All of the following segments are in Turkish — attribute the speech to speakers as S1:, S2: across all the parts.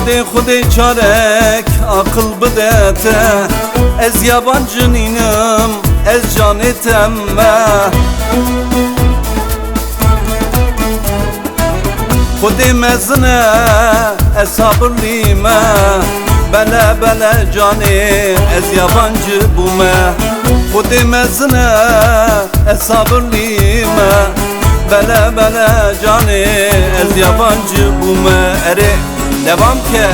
S1: خودی çarek akıl bidete Ez yabancı ninem ez canı temme خودی mezine ez sabırlıyım Bele bele canı ez yabancı bume خودی mezine ez sabırlıyım Bele bele canı ez yabancı bume Ere devam ke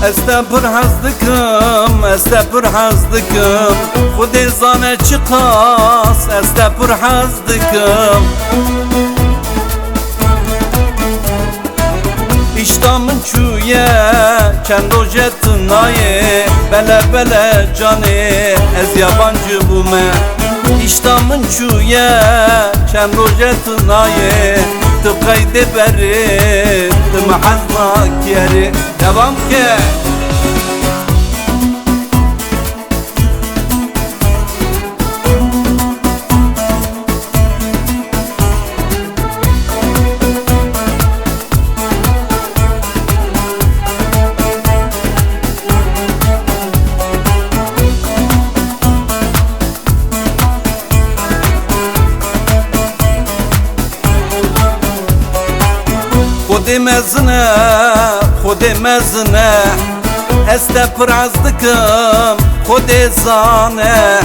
S1: Este pır hazdıkım, este pır hazdıkım Xudi zane çıkas, este pır hazdıkım İştamın çüye, kendo jetinaye Bele bele canı, ez yabancı bume İştamın çüye, kendo jetinaye Tıkaydı beri, tımahazmak yeri Devam ki خودی مزنه است پر عزدکم خودی زانه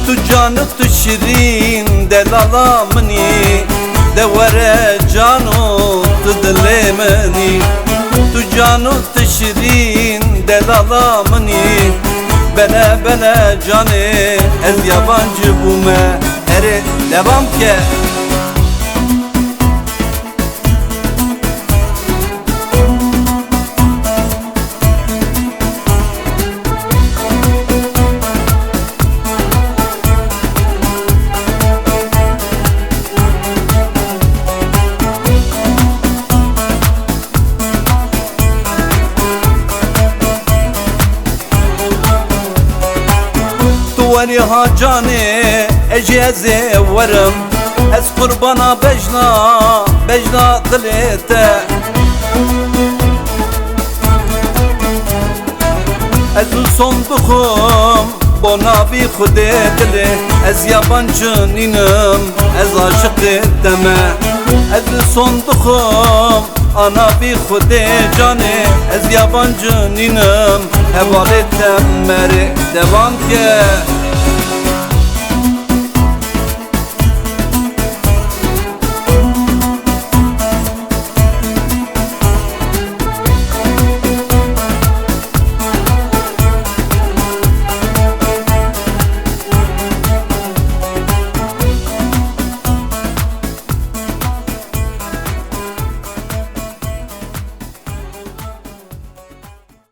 S1: تو جانت تو شیرین دلالا منی دوره جانو تو دلی منی تو جانت تو شیرین دلالا منی بله بله جانه از yabancı bume Ere devam ke وری ها جانه اجازه ورم از قربانا بجنا دلیته از son بخم با نبی خود دله از yabancı ninem از aşık deme از son بخم ana bir xude canı ez yabancı ninem heval ettem meri devam ke